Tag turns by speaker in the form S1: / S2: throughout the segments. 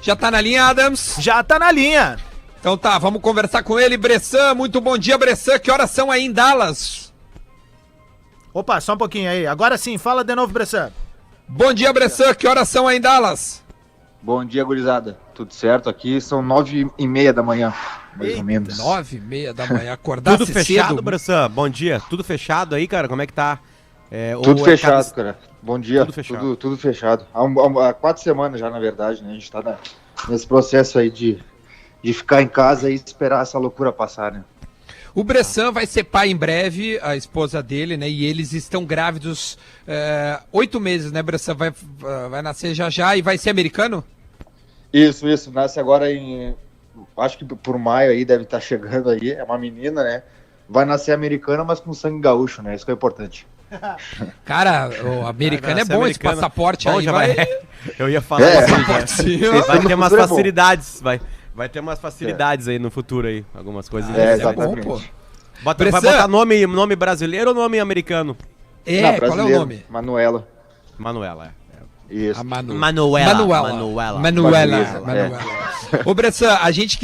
S1: Já tá na linha, Adams?
S2: Já tá na linha.
S1: Então tá, vamos conversar com ele. Bressan, muito bom dia, Bressan. Que horas são aí em Dallas?
S2: Opa, só um pouquinho aí. Agora sim, fala de novo, Bressan.
S1: Bom dia, Bressan. Que horas são aí em Dallas?
S3: Bom dia, gurizada. Tudo certo? Aqui são 9h30 da manhã, mais ou menos.
S1: 9h30 da manhã, acordar
S4: Tudo fechado,
S1: cedo.
S4: Bressan? Bom dia. Tudo fechado aí, cara? Como é que tá?
S3: Tudo fechado, cara. Bom dia.
S4: Tudo fechado.
S3: Tudo fechado. Há 4 semanas já, na verdade, né? A gente tá nesse processo aí de ficar em casa e esperar essa loucura passar, né?
S1: O Bressan vai ser pai em breve, a esposa dele, né? E eles estão grávidos 8 meses, né, Bressan? Vai nascer já e vai ser americano?
S3: Isso. Nasce agora acho que por maio aí, deve estar chegando aí. É uma menina, né? Vai nascer americana, mas com sangue gaúcho, né? Isso que é importante.
S1: Cara, o americano é bom,
S4: americano.
S1: esse passaporte
S4: Bom,
S1: aí
S4: já
S1: vai...
S4: Eu ia falar vai ter umas facilidades, vai ter umas facilidades aí no futuro aí, algumas coisas.
S3: Exatamente.
S1: Bom, pô.
S4: Vai
S1: Bressan.
S4: botar nome brasileiro ou nome americano?
S3: Não,
S1: Qual é o nome?
S3: Manuela.
S4: Manuela,
S3: Isso.
S1: A
S4: Manuela.
S1: Manuela. Ô Bressan, a gente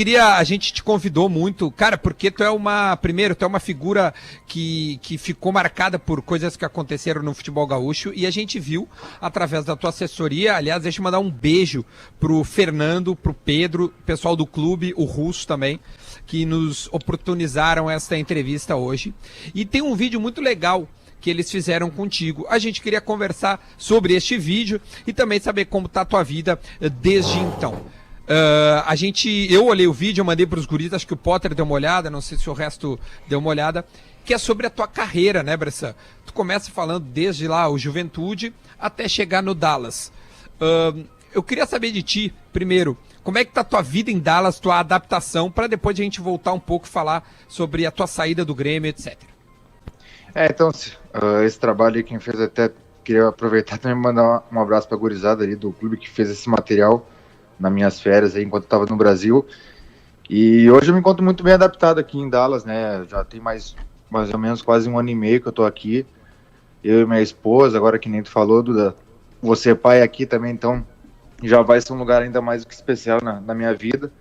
S1: te convidou muito, cara, porque tu é uma figura que ficou marcada por coisas que aconteceram no futebol gaúcho e a gente viu através da tua assessoria. Aliás, deixa eu mandar um beijo pro Fernando, pro Pedro, pessoal do clube, o Russo também, que nos oportunizaram esta entrevista hoje. E tem um vídeo muito legal que eles fizeram contigo. A gente queria conversar sobre este vídeo e também saber como tá a tua vida desde então. Eu olhei o vídeo, eu mandei pros guris, acho que o Potter deu uma olhada, não sei se o resto deu uma olhada, que é sobre a tua carreira, né, Bressan? Tu começa falando desde lá o Juventude até chegar no Dallas. Eu queria saber de ti, primeiro, como é que tá a tua vida em Dallas, tua adaptação, para depois a gente voltar um pouco e falar sobre a tua saída do Grêmio, etc.
S3: Então, esse trabalho aí, quem fez, até queria aproveitar também e mandar um abraço pra gurizada ali do clube que fez esse material nas minhas férias aí, enquanto eu tava no Brasil. E hoje eu me encontro muito bem adaptado aqui em Dallas, né? Já tem mais ou menos quase 1 ano e meio que eu tô aqui. Eu e minha esposa, agora que nem tu falou, Duda, você pai aqui também, então já vai ser um lugar ainda mais do que especial na minha vida.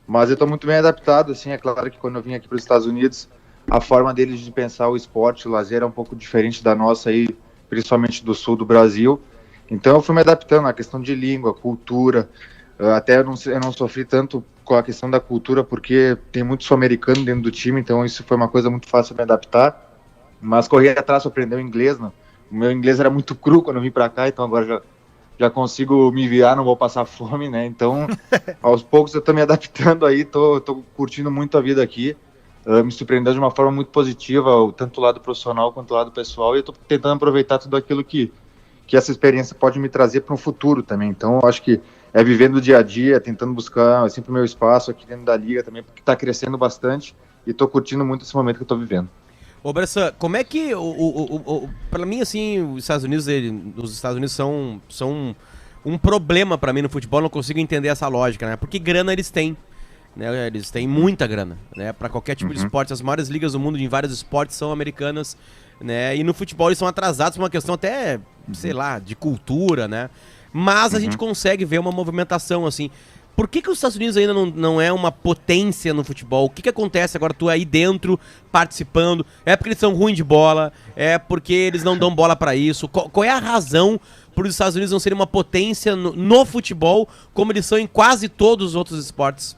S3: Mas eu tô muito bem adaptado, assim, é claro que quando eu vim aqui para os Estados Unidos, a forma deles de pensar o esporte, o lazer é um pouco diferente da nossa aí, principalmente do sul do Brasil. Então eu fui me adaptando na questão de língua, cultura, até eu não sofri tanto com a questão da cultura, porque tem muito sul-americano dentro do time, então isso foi uma coisa muito fácil de me adaptar. Mas corri atrás para aprender o inglês, né? O meu inglês era muito cru quando eu vim para cá, então agora já consigo me virar, não vou passar fome, né? Então, aos poucos eu tô me adaptando aí, tô curtindo muito a vida aqui. Me surpreendeu de uma forma muito positiva, tanto o lado profissional quanto o lado pessoal, e eu tô tentando aproveitar tudo aquilo que essa experiência pode me trazer para um futuro também. Então, eu acho que é vivendo o dia a dia, tentando buscar sempre o meu espaço aqui dentro da liga também, porque tá crescendo bastante e tô curtindo muito esse momento que eu tô vivendo.
S4: Ô, Bressan, como é que, pra mim, assim, os Estados Unidos são um problema pra mim no futebol, não consigo entender essa lógica, né? Porque grana eles têm. Né, eles têm muita grana, né, para qualquer tipo de esporte. As maiores ligas do mundo em vários esportes são americanas, né, e no futebol eles são atrasados por uma questão até, sei lá, de cultura, né, mas a gente consegue ver uma movimentação assim. Por que os Estados Unidos ainda não é uma potência no futebol? O que acontece agora, tu aí dentro, participando? É porque eles são ruins de bola? É porque eles não dão bola para isso? Qual é a razão para os Estados Unidos não serem uma potência no futebol, como eles são em quase todos os outros esportes?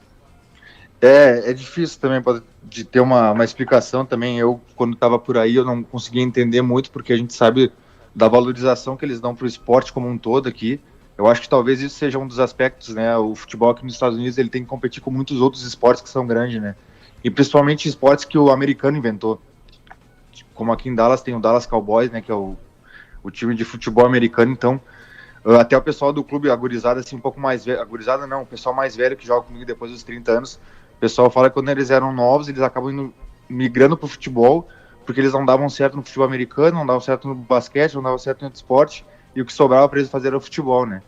S3: É difícil também de ter uma explicação também. Eu, quando estava por aí, eu não conseguia entender muito, porque a gente sabe da valorização que eles dão para o esporte como um todo aqui. Eu acho que talvez isso seja um dos aspectos, né? O futebol aqui nos Estados Unidos, ele tem que competir com muitos outros esportes que são grandes, né? E principalmente esportes que o americano inventou. Como aqui em Dallas tem o Dallas Cowboys, né? Que é o time de futebol americano. Então, até o pessoal do clube, a gurizada assim, um pouco mais velho. A gurizada não, o pessoal mais velho que joga comigo depois dos 30 anos. O pessoal fala que quando eles eram novos, eles acabam migrando pro futebol, porque eles não davam certo no futebol americano, não davam certo no basquete, não davam certo em outro esporte, e o que sobrava para eles fazer era o futebol, né?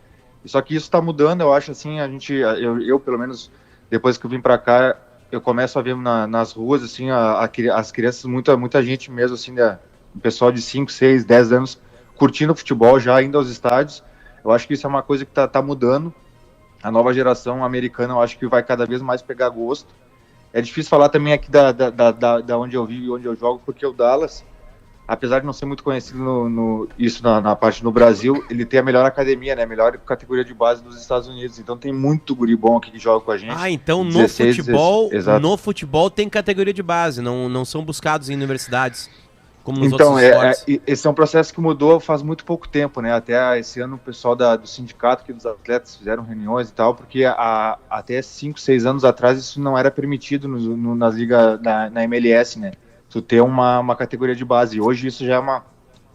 S3: Só que isso está mudando, eu acho assim, eu pelo menos, depois que eu vim para cá, eu começo a ver nas ruas, assim, as crianças, muita gente mesmo, assim, o pessoal de 5, 6, 10 anos, curtindo o futebol, já indo aos estádios. Eu acho que isso é uma coisa que tá mudando. a nova geração americana, eu acho que vai cada vez mais pegar gosto. É difícil falar também aqui da onde eu vivo e onde eu jogo, porque o Dallas, apesar de não ser muito conhecido isso na parte no Brasil, ele tem a melhor academia, né? A melhor categoria de base dos Estados Unidos. Então tem muito guri bom aqui que joga com a gente.
S4: Então
S3: 16,
S4: no futebol tem categoria de base, não são buscados em universidades, como nos
S3: então,
S4: outros esportes.
S3: esse é um processo que mudou faz muito pouco tempo, né? Até esse ano o pessoal do sindicato aqui dos atletas fizeram reuniões e tal, porque até 5, 6 anos atrás isso não era permitido nas ligas, na MLS, né? Tu ter uma categoria de base. E hoje isso já é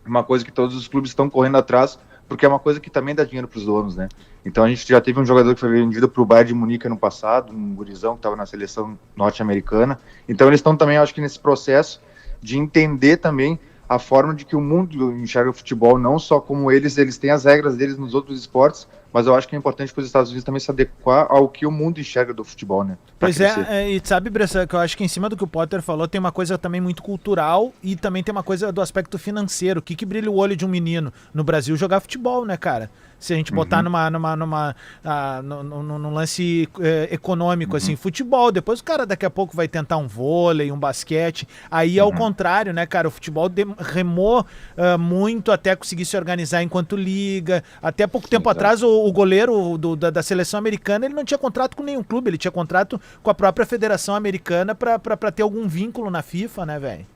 S3: uma coisa que todos os clubes estão correndo atrás, porque é uma coisa que também dá dinheiro para os donos, né? Então a gente já teve um jogador que foi vendido para o Bayern de Munique ano passado, um gurizão que estava na seleção norte-americana. Então eles estão também, acho que nesse processo de entender também a forma de que o mundo enxerga o futebol, não só como eles têm as regras deles nos outros esportes, mas eu acho que é importante para os Estados Unidos também se adequar ao que o mundo enxerga do futebol, né?
S2: Pois e sabe, Bressa, que eu acho que em cima do que o Potter falou, tem uma coisa também muito cultural e também tem uma coisa do aspecto financeiro. O que brilha o olho de um menino no Brasil jogar futebol, né, cara? Se a gente botar num lance econômico, assim, futebol, depois o cara daqui a pouco vai tentar um vôlei, um basquete, aí é o contrário, né, cara? O futebol remou muito até conseguir se organizar enquanto liga. Até pouco tempo atrás, o goleiro da seleção americana, ele não tinha contrato com nenhum clube, ele tinha contrato com a própria Federação Americana pra ter algum vínculo na FIFA, né, velho?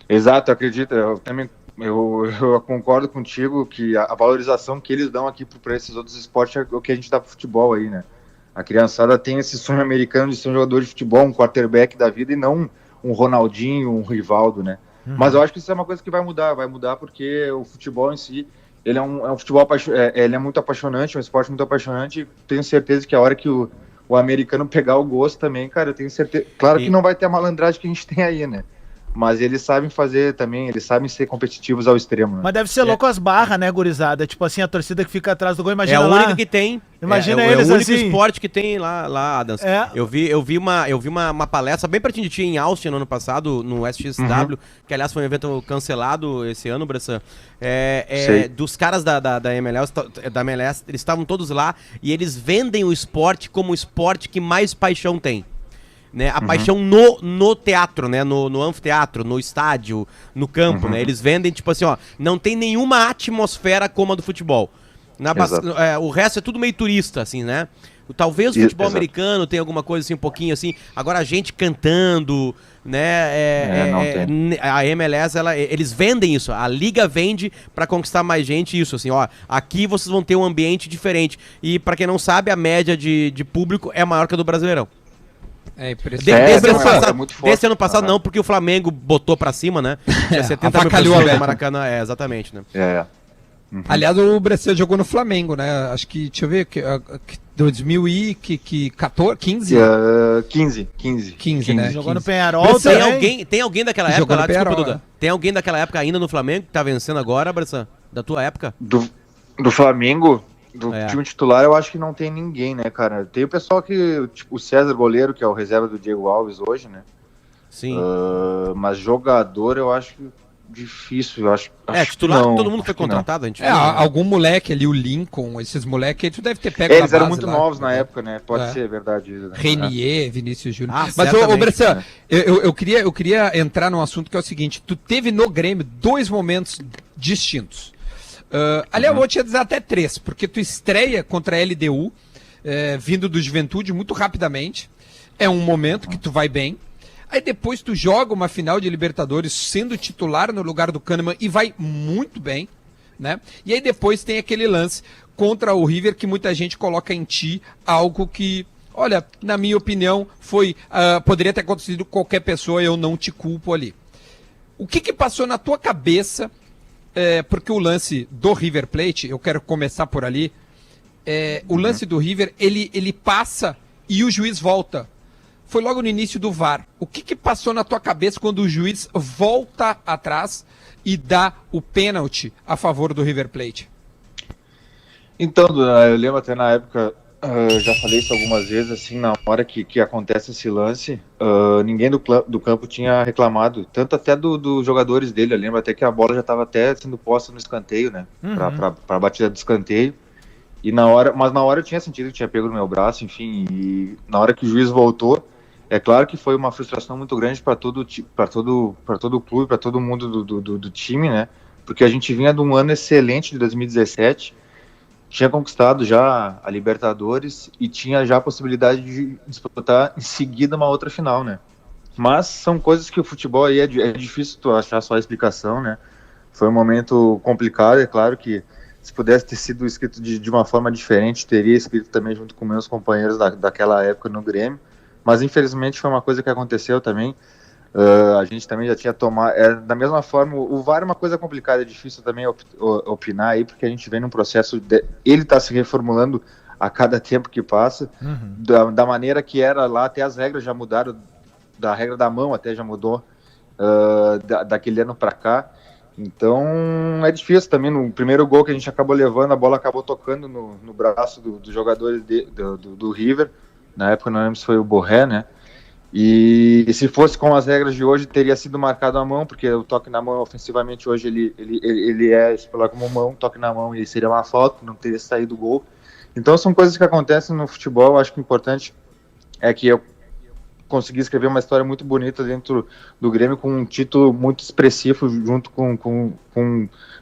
S3: Exato, acredito, eu também eu concordo contigo que a valorização que eles dão aqui para esses outros esportes é o que a gente dá pro futebol aí, né? A criançada tem esse sonho americano de ser um jogador de futebol, um quarterback da vida e não um Ronaldinho, um Rivaldo, né? Mas eu acho que isso é uma coisa que vai mudar porque o futebol em si, ele é um futebol, ele é muito apaixonante, um esporte muito apaixonante, e tenho certeza que a hora que o americano pegar o gosto também, cara, eu tenho certeza, claro que não vai ter a malandragem que a gente tem aí, né? Mas eles sabem fazer também, eles sabem ser competitivos ao extremo, né?
S2: Mas deve ser louco as barras, né, gurizada? Tipo assim, a torcida que fica atrás do gol, imagina lá.
S4: É a única que tem.
S2: Imagina eles
S4: é o único
S2: assim.
S4: esporte que tem lá, Adams. Eu vi uma palestra bem pertinho de ti em Austin no ano passado, no SXW, que aliás foi um evento cancelado esse ano, Bressan. Dos caras da MLS, eles estavam todos lá e eles vendem o esporte como o esporte que mais paixão tem. Né, a paixão no teatro, né, no anfiteatro, no estádio, no campo, né, eles vendem tipo assim, ó, não tem nenhuma atmosfera como a do futebol. O resto é tudo meio turista, assim, né? Talvez o futebol americano tenha alguma coisa assim, um pouquinho assim, agora a gente cantando, né, a MLS, eles vendem isso, a liga vende pra conquistar mais gente isso, assim, ó, aqui vocês vão ter um ambiente diferente, e pra quem não sabe, a média de público é maior que a do Brasileirão.
S1: É impressionante.
S4: Desse ano passado não, porque o Flamengo botou pra cima, né? Tinha 70 mil pessoas no Maracanã, exatamente, né?
S1: Aliás, o Bressan jogou no Flamengo, né? Acho que, deixa eu ver, 2014, 15? 15, né?
S2: Jogou no Penharol.
S4: Tem alguém daquela época lá, desculpa, Duda. Tem alguém daquela época ainda no Flamengo que tá vencendo agora, Bressan? Da tua época?
S3: Do Flamengo? Do time titular, eu acho que não tem ninguém, né, cara? Tem o pessoal que, tipo, o César goleiro, que é o reserva do Diego Alves hoje, né?
S4: Sim.
S3: Mas jogador, eu acho difícil, eu acho
S4: titular, não, todo mundo foi contratado, a gente viu, né?
S1: Algum moleque ali, o Lincoln, esses moleques aí, tu deve ter pego
S3: eles eram muito novos na época, né? Pode ser verdade. Né?
S1: Renier, Vinícius Júnior. Mas, ô Bressan, eu queria entrar num assunto que é o seguinte, tu teve no Grêmio 2 momentos distintos. Aliás, eu vou te dizer até 3, porque tu estreia contra a LDU, vindo do Juventude muito rapidamente, é um momento que tu vai bem, aí depois tu joga uma final de Libertadores sendo titular no lugar do Kahneman e vai muito bem, né? E aí depois tem aquele lance contra o River que muita gente coloca em ti algo que, olha, na minha opinião, poderia ter acontecido com qualquer pessoa, eu não te culpo ali. O que passou na tua cabeça? Porque o lance do River Plate, eu quero começar por ali, o lance do River, ele passa e o juiz volta. Foi logo no início do VAR. O que passou na tua cabeça quando o juiz volta atrás e dá o pênalti a favor do River Plate?
S3: Então, eu lembro até na época, já falei isso algumas vezes, assim, na hora que acontece esse lance, ninguém do campo tinha reclamado, tanto até dos jogadores dele. Eu lembro até que a bola já estava até sendo posta no escanteio, né, para a batida do escanteio, E mas na hora eu tinha sentido que tinha pego no meu braço, enfim, e na hora que o juiz voltou, é claro que foi uma frustração muito grande para todo o clube, para todo mundo do time, né? Porque a gente vinha de um ano excelente de 2017, tinha conquistado já a Libertadores e tinha já a possibilidade de disputar em seguida uma outra final, né? Mas são coisas que o futebol aí é difícil tu achar só a explicação, né? Foi um momento complicado, é claro que se pudesse ter sido escrito de uma forma diferente, teria escrito também junto com meus companheiros daquela época no Grêmio, mas infelizmente foi uma coisa que aconteceu também. A gente também já tinha tomado, da mesma forma, o VAR é uma coisa complicada, é difícil também opinar aí, porque a gente vem num processo, ele está se reformulando a cada tempo que passa, da maneira que era lá, até as regras já mudaram, da regra da mão até já mudou, daquele ano para cá. Então é difícil também. No primeiro gol que a gente acabou levando, a bola acabou tocando no braço do jogador do River. Na época não lembro se foi o Borré, né? E se fosse com as regras de hoje, teria sido marcado a mão, porque o toque na mão ofensivamente hoje ele é expulado como mão, toque na mão, e seria uma falta, não teria saído o gol. Então são coisas que acontecem no futebol. Acho que o importante é que eu consegui escrever uma história muito bonita dentro do Grêmio, com um título muito expressivo, junto com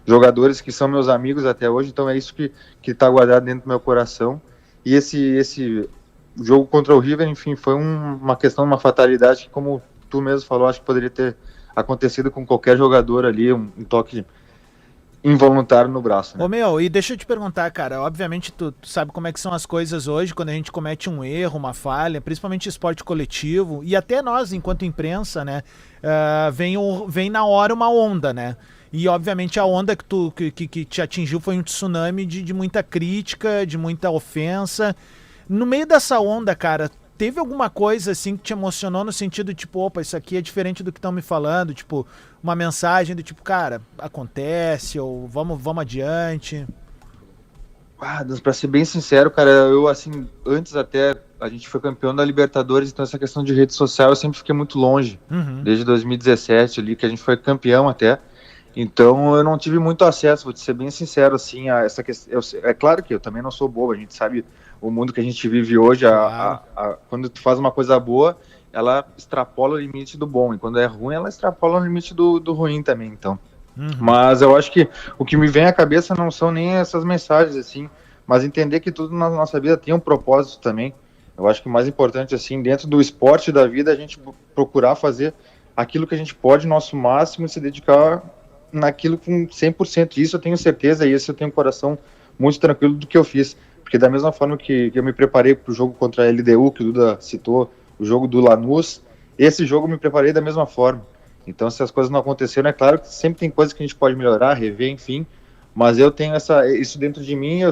S3: jogadores que são meus amigos até hoje. Então é isso que está guardado dentro do meu coração. E esse jogo contra o River, enfim, foi uma questão, uma fatalidade que, como tu mesmo falou, acho que poderia ter acontecido com qualquer jogador ali, um toque involuntário no braço, né?
S2: Ô meu, e deixa eu te perguntar, cara, obviamente tu sabe como é que são as coisas hoje, quando a gente comete um erro, uma falha, principalmente esporte coletivo, e até nós, enquanto imprensa, né, vem na hora uma onda, né? E obviamente a onda que te atingiu foi um tsunami de muita crítica, de muita ofensa. No meio dessa onda, cara, teve alguma coisa assim que te emocionou no sentido tipo, opa, isso aqui é diferente do que estão me falando, tipo, uma mensagem do tipo, cara, acontece, ou vamos adiante?
S3: Pra ser bem sincero, cara, eu assim, antes até a gente foi campeão da Libertadores, então essa questão de rede social eu sempre fiquei muito longe, desde 2017 ali, que a gente foi campeão até. Então eu não tive muito acesso, vou te ser bem sincero, assim, a essa questão. É claro que eu também não sou bobo, a gente sabe o mundo que a gente vive hoje, quando tu faz uma coisa boa, ela extrapola o limite do bom, e quando é ruim, ela extrapola o limite do ruim também, então. Mas eu acho que o que me vem à cabeça não são nem essas mensagens, assim, mas entender que tudo na nossa vida tem um propósito também. Eu acho que o mais importante, assim, dentro do esporte da vida, é a gente procurar fazer aquilo que a gente pode, nosso máximo, e se dedicar naquilo com 100%. Isso eu tenho certeza, e isso eu tenho um coração muito tranquilo do que eu fiz. Porque da mesma forma que eu me preparei para o jogo contra a LDU, que o Duda citou, o jogo do Lanús, esse jogo eu me preparei da mesma forma. Então, se as coisas não aconteceram, é claro que sempre tem coisas que a gente pode melhorar, rever, enfim, mas eu tenho isso dentro de mim.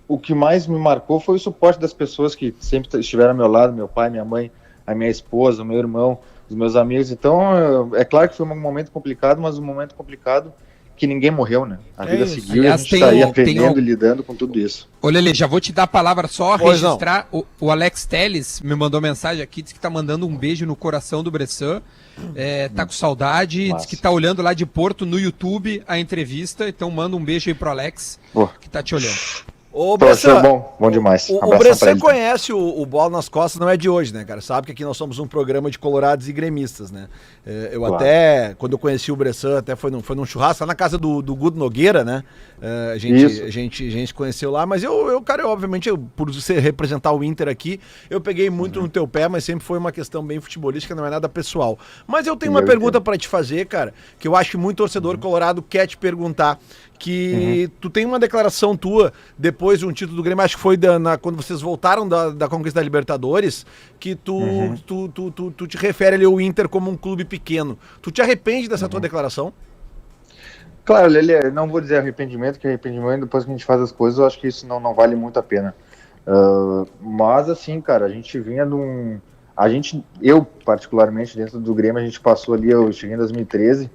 S3: O que mais me marcou foi o suporte das pessoas que sempre estiveram ao meu lado, meu pai, minha mãe, a minha esposa, o meu irmão, os meus amigos. Então, é claro que foi um momento complicado, mas um momento complicado que ninguém morreu, né? A vida seguiu. Aliás, a gente tá aí aprendendo e lidando com tudo isso.
S1: Olha, Lelê, já vou te dar a palavra só, registrar. O Alex Teles me mandou mensagem aqui, disse que tá mandando um beijo no coração do Bressan. Tá com saudade, diz que tá olhando lá de Porto no YouTube a entrevista. Então manda um beijo aí pro Alex, que tá te olhando.
S5: Ô, Bressan,
S3: bom demais.
S5: O Bressan conhece o Bola nas Costas, não é de hoje, né, cara? Sabe que aqui nós somos um programa de colorados e gremistas, né?
S3: Claro.
S5: Até, quando eu conheci o Bressan, até foi num churrasco lá na casa do Guto Nogueira, né? A gente conheceu lá, mas cara, obviamente, por você representar o Inter aqui, eu peguei muito no teu pé, mas sempre foi uma questão bem futebolística, não é nada pessoal. Mas eu tenho uma pergunta pra te fazer, cara, que eu acho que muito torcedor colorado quer te perguntar, que tu tem uma declaração tua depois de um título do Grêmio, acho que foi quando vocês voltaram da conquista da Libertadores, que tu te refere ali ao Inter como um clube pequeno. Tu te arrepende dessa tua declaração?
S3: Claro, Lelê, não vou dizer arrependimento, que arrependimento depois que a gente faz as coisas, eu acho que isso não vale muito a pena. Mas assim, cara, a gente vinha eu particularmente dentro do Grêmio, a gente passou ali, eu cheguei em 2013,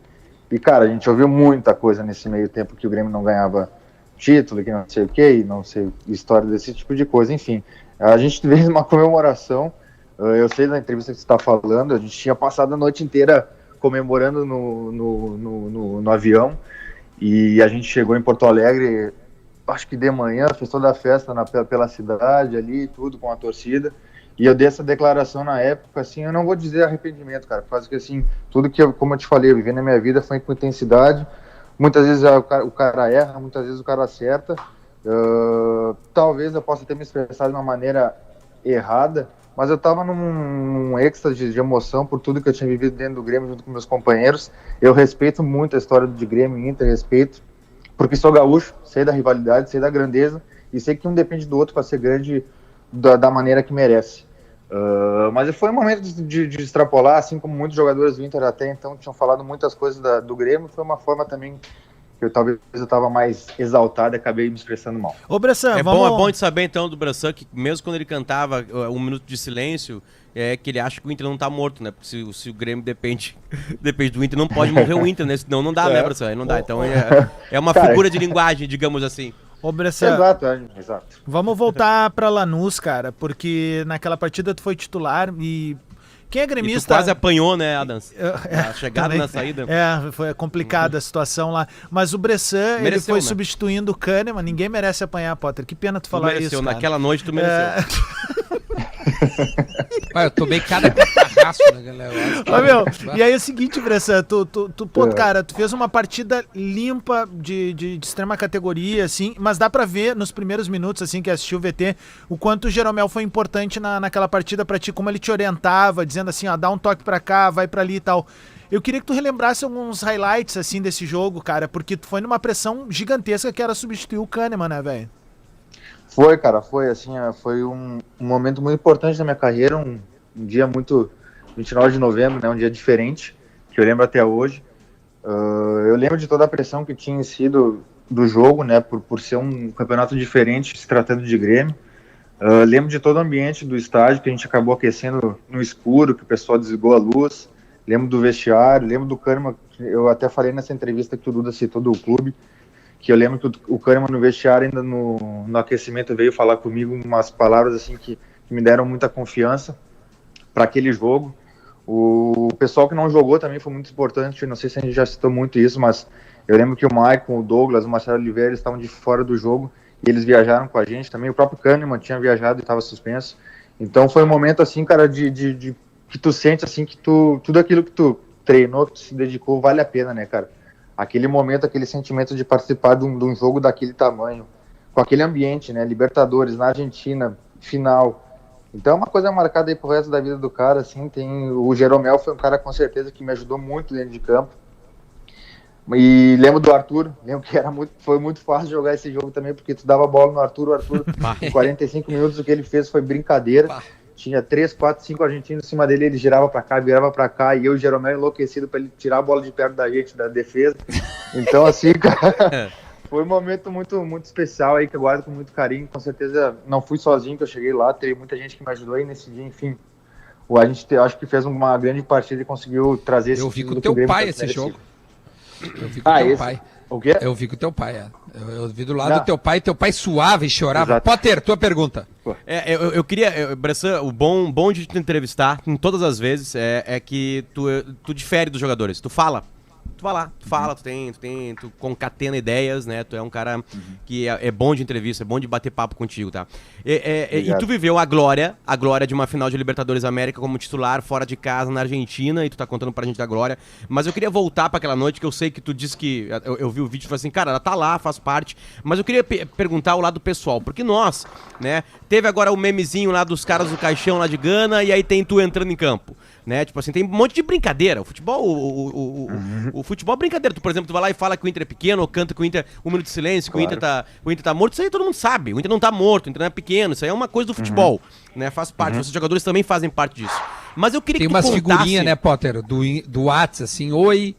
S3: e cara, a gente ouviu muita coisa nesse meio tempo que o Grêmio não ganhava título, que não sei o que, não sei, história desse tipo de coisa, enfim. A gente fez uma comemoração, eu sei da entrevista que você está falando, a gente tinha passado a noite inteira comemorando no avião, e a gente chegou em Porto Alegre acho que de manhã, fez toda a festa pela cidade ali, tudo com a torcida. E eu dei essa declaração na época, assim, eu não vou dizer arrependimento, cara, quase que assim, tudo que, como eu te falei, eu vivi na minha vida foi com intensidade. Muitas vezes o cara erra, muitas vezes o cara acerta. Talvez eu possa ter me expressado de uma maneira errada, mas eu estava num êxtase de emoção por tudo que eu tinha vivido dentro do Grêmio junto com meus companheiros. Eu respeito muito a história de Grêmio e Inter, respeito, porque sou gaúcho, sei da rivalidade, sei da grandeza, e sei que um depende do outro para ser grande da maneira que merece. Mas foi um momento de extrapolar, assim como muitos jogadores do Inter até então tinham falado muitas coisas do Grêmio, foi uma forma também que talvez eu estava mais exaltado e acabei me expressando mal.
S2: Ô, Bressan,
S4: É bom de saber então do Bressan que mesmo quando ele cantava um minuto de silêncio, que ele acha que o Inter não tá morto, né? Porque se o Grêmio depende do Inter, não pode morrer o Inter, né? Senão não dá, né, Bressan? Aí não dá. Então é uma figura de linguagem, digamos assim.
S2: Ô, Bressan,
S3: Exato.
S2: vamos voltar pra Lanús, cara, porque naquela partida tu foi titular e quem é gremista...
S4: E tu quase apanhou, né, Adams? A chegada
S2: também,
S4: na saída.
S2: foi complicada a situação lá. Mas o Bressan, ele foi substituindo o Kahneman, ninguém merece apanhar, Potter. Que pena tu falar isso, cara.
S4: Naquela noite tu mereceu.
S1: Eu tomei cada catarraço, né, galera?
S2: E aí é o seguinte, Bressan, cara, tu fez uma partida limpa de extrema categoria, assim, mas dá pra ver nos primeiros minutos, assim, que assistiu o VT, o quanto o Jeromel foi importante naquela partida pra ti, como ele te orientava, dizendo assim, ó, dá um toque pra cá, vai pra ali e tal. Eu queria que tu relembrasse alguns highlights, assim, desse jogo, cara, porque tu foi numa pressão gigantesca que era substituir o Kahneman, né, velho?
S3: Foi, cara, foi um momento muito importante da minha carreira, um dia muito, 29 de novembro, né, um dia diferente, que eu lembro até hoje. Eu lembro de toda a pressão que tinha sido do jogo, né, por ser um campeonato diferente, se tratando de Grêmio. Lembro de todo o ambiente do estádio, que a gente acabou aquecendo no escuro, que o pessoal desligou a luz. Lembro do vestiário, lembro do Kahneman, eu até falei nessa entrevista que o Duda citou do clube, que eu lembro que o Kahneman no vestiário, ainda no aquecimento, veio falar comigo umas palavras assim que me deram muita confiança para aquele jogo. O pessoal que não jogou também foi muito importante, não sei se a gente já citou muito isso, mas eu lembro que o Maicon, o Douglas, o Marcelo Oliveira estavam de fora do jogo e eles viajaram com a gente também. O próprio Kahneman tinha viajado e estava suspenso. Então foi um momento assim, cara, de que tu sente assim que tudo aquilo que tu treinou, que tu se dedicou, vale a pena, né, cara? Aquele momento, aquele sentimento de participar de um jogo daquele tamanho, com aquele ambiente, né? Libertadores, na Argentina, final. Então é uma coisa marcada aí pro resto da vida do cara, assim. O Jeromel foi um cara com certeza que me ajudou muito dentro de campo. E lembro do Arthur, lembro que foi muito fácil jogar esse jogo também, porque tu dava bola no Arthur, o Arthur, em 45 minutos o que ele fez foi brincadeira. Tinha 3, 4, 5 argentinos em cima dele, ele girava pra cá, virava pra cá, e eu e o Jeromel enlouquecido pra ele tirar a bola de perto da gente, da defesa. Então, assim, cara, foi um momento muito, muito especial aí, que eu guardo com muito carinho. Com certeza não fui sozinho que eu cheguei lá, teve muita gente que me ajudou aí nesse dia, enfim. A gente acho que fez uma grande partida e conseguiu trazer esse...
S1: Eu vi com o teu pai esse jogo. Eu vi com o teu pai.
S3: O quê?
S1: Eu vi com o teu pai, Eu vi do lado do teu pai suava e chorava. Exato. Potter, tua pergunta.
S4: Eu queria, Bressan, o bom de te entrevistar, em todas as vezes, é que tu difere dos jogadores. Tu fala. Tu vai lá, tu fala, tu concatena ideias, né? Tu é um cara que é bom de entrevista, é bom de bater papo contigo, tá? E tu viveu a glória de uma final de Libertadores América como titular, fora de casa, na Argentina, e tu tá contando pra gente da glória. Mas eu queria voltar pra aquela noite, que eu sei que tu disse que... Eu vi o vídeo e falei assim, cara, ela tá lá, faz parte. Mas eu queria perguntar o lado pessoal, porque nós, né? Teve agora o memezinho lá dos caras do caixão lá de Gana, e aí tem tu entrando em campo. Né? Tipo assim, tem um monte de brincadeira. O futebol, o futebol é brincadeira. Tu, por exemplo, tu vai lá e fala que o Inter é pequeno, ou canta que o Inter um minuto de silêncio, que o Inter tá morto. Isso aí todo mundo sabe. O Inter não tá morto, o Inter não é pequeno. Isso aí é uma coisa do futebol, né? Faz parte. Os jogadores também fazem parte disso. Mas eu queria
S1: que
S4: tu
S1: umas
S4: contasse...
S1: figurinhas, né, Potter, do WhatsApp, assim, oi.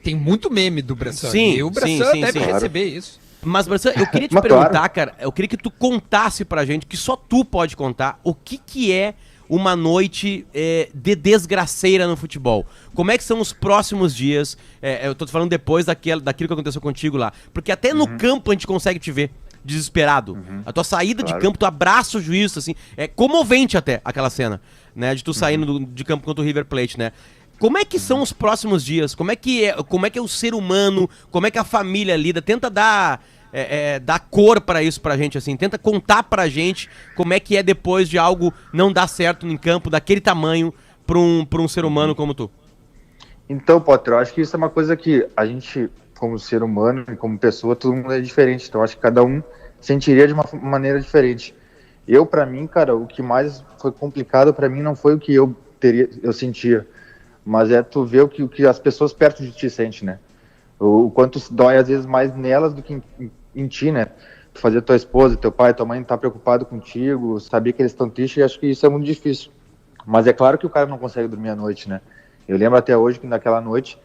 S1: Tem muito meme do Bressan.
S4: Sim,
S1: e o Bressan deve receber isso.
S4: Mas, Bressan, eu queria te perguntar, cara, eu queria que tu contasse pra gente, que só tu pode contar, o que é uma noite de desgraceira no futebol. Como é que são os próximos dias? Eu tô te falando depois daquilo que aconteceu contigo lá. Porque até no campo a gente consegue te ver desesperado. A tua saída de campo, tu abraça o juiz, assim. É comovente até aquela cena, né? De tu saindo de campo contra o River Plate, né? Como é que são os próximos dias? Como é que é o ser humano? Como é que a família lida? Tenta dar dar cor pra isso pra gente, assim. Tenta contar pra gente como é que é depois de algo não dar certo em campo daquele tamanho pra um ser humano como tu.
S3: Então, Potter, eu acho que isso é uma coisa que a gente, como ser humano e como pessoa, todo mundo é diferente. Então, eu acho que cada um sentiria de uma maneira diferente. Pra mim, cara, o que mais foi complicado pra mim não foi o que eu sentia, mas é tu ver o que as pessoas perto de ti sentem, né? O quanto dói às vezes mais nelas do que em ti, né? Tu fazer tua esposa, teu pai, tua mãe estar preocupado contigo, saber que eles estão tristes, e acho que isso é muito difícil. Mas é claro que o cara não consegue dormir à noite, né? Eu lembro até hoje que naquela noite,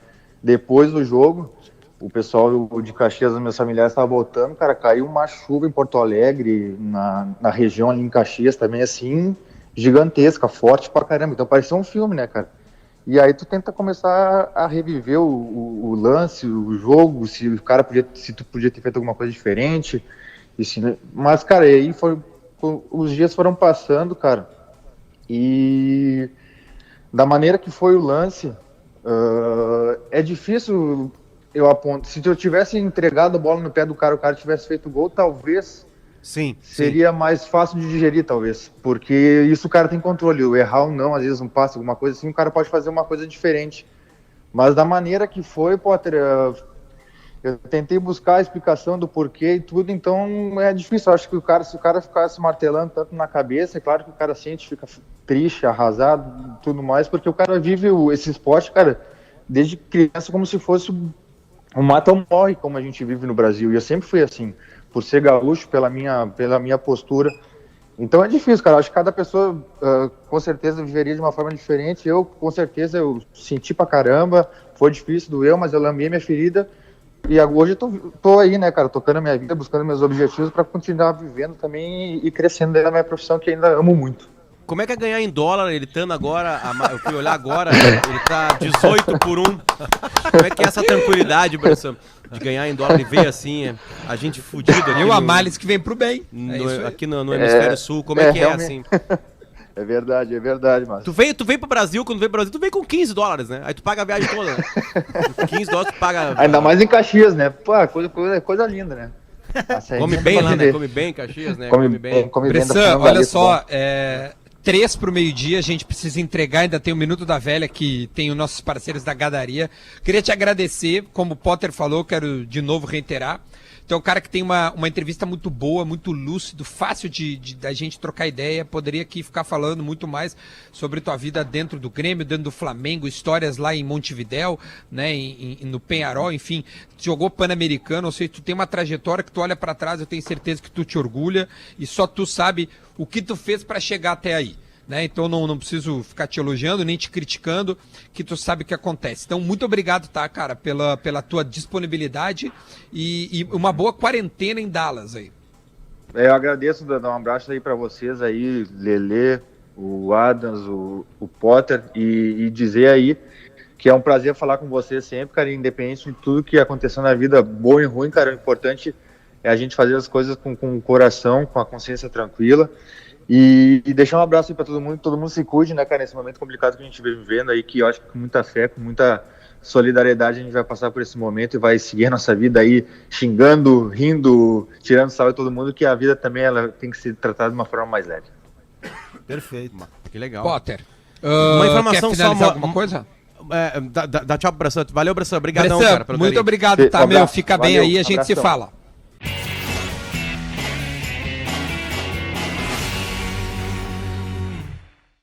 S3: depois do jogo, o pessoal de Caxias, os meus familiares estavam voltando, cara, caiu uma chuva em Porto Alegre, na região ali em Caxias também, assim, gigantesca, forte pra caramba. Então parecia um filme, né, cara? E aí tu tenta começar a reviver o lance, o jogo, se tu podia ter feito alguma coisa diferente. Mas, cara, aí os dias foram passando, cara, e da maneira que foi o lance, é difícil eu aponto. Se eu tivesse entregado a bola no pé do cara, o cara tivesse feito gol, talvez seria mais fácil de digerir, talvez. Porque isso o cara tem controle. O errar ou não, às vezes um passe, alguma coisa assim, o cara pode fazer uma coisa diferente. Mas da maneira que foi, Potter, eu tentei buscar a explicação do porquê e tudo, então é difícil. Eu acho que se o cara ficasse martelando tanto na cabeça, é claro que o cara sente, fica triste, arrasado, tudo mais, porque o cara vive esse esporte, cara, desde criança como se fosse um mata ou morre, como a gente vive no Brasil. E eu sempre fui assim, por ser gaúcho, pela minha postura. Então é difícil, cara. Acho que cada pessoa com certeza viveria de uma forma diferente. Eu, com certeza, eu senti pra caramba, foi difícil, doeu, mas eu lambei minha ferida. E hoje eu tô aí, né, cara, tocando a minha vida, buscando meus objetivos para continuar vivendo também e crescendo dentro da minha profissão, que ainda amo muito.
S4: Como é que é ganhar em dólar? Ele estando agora, eu fui olhar agora, ele tá 18 por 1. Como é que é essa tranquilidade, Bressan, de ganhar em dólar e ver assim, a gente fudido aqui.
S1: E o Amales que vem pro bem.
S4: Aqui no Hemisfério Sul, como é que
S3: realmente.
S4: assim?
S3: É verdade, mas...
S4: Tu veio pro Brasil, quando veio pro Brasil, tu veio com 15 dólares, né? Aí tu paga a viagem toda, né? 15 dólares tu paga...
S3: Ainda mais em Caxias, né? Pô, coisa linda, né?
S4: Come bem lá, né? Come bem em Caxias, né? Come bem.
S1: Bressan, olha só, 3 pro meio-dia, a gente precisa entregar, ainda tem o Minuto da Velha, que tem os nossos parceiros da Gadaria. Queria te agradecer, como o Potter falou, quero de novo reiterar. Então é um cara que tem uma entrevista muito boa, muito lúcido, fácil da gente trocar ideia. Poderia aqui ficar falando muito mais sobre tua vida dentro do Grêmio, dentro do Flamengo, histórias lá em Montevidéu, né, no Penharol, enfim. Jogou Pan-Americano, ou seja, tu tem uma trajetória que tu olha para trás, eu tenho certeza que tu te orgulha e só tu sabe o que tu fez para chegar até aí. Né? Então não preciso ficar te elogiando, nem te criticando, que tu sabe o que acontece. Então, muito obrigado, tá, cara, pela tua disponibilidade e uma boa quarentena em Dallas aí.
S3: Eu agradeço, dar um abraço aí para vocês aí, Lelê, o Adams, o Potter, e dizer aí que é um prazer falar com vocês sempre, cara, independente de tudo que aconteceu na vida, bom e ruim, cara, o importante é a gente fazer as coisas com o coração, com a consciência tranquila. E deixar um abraço aí pra todo mundo se cuide, né, cara, nesse momento complicado que a gente vem vivendo aí, que eu acho que com muita fé, com muita solidariedade a gente vai passar por esse momento e vai seguir a nossa vida aí, xingando, rindo, tirando sal de todo mundo, que a vida também ela tem que ser tratada de uma forma mais leve.
S2: Perfeito.
S4: Que legal.
S1: Potter,
S4: uma informação
S1: quer finalizar
S4: só,
S1: alguma coisa?
S4: Dá tchau pro Bressan. Valeu, Bressan. Obrigadão,
S1: Bressan,
S4: cara, pelo
S1: muito
S4: carinho.
S1: obrigado, tá,
S3: Valeu,
S1: Fica bem aí, a gente se
S3: abração.
S1: fala.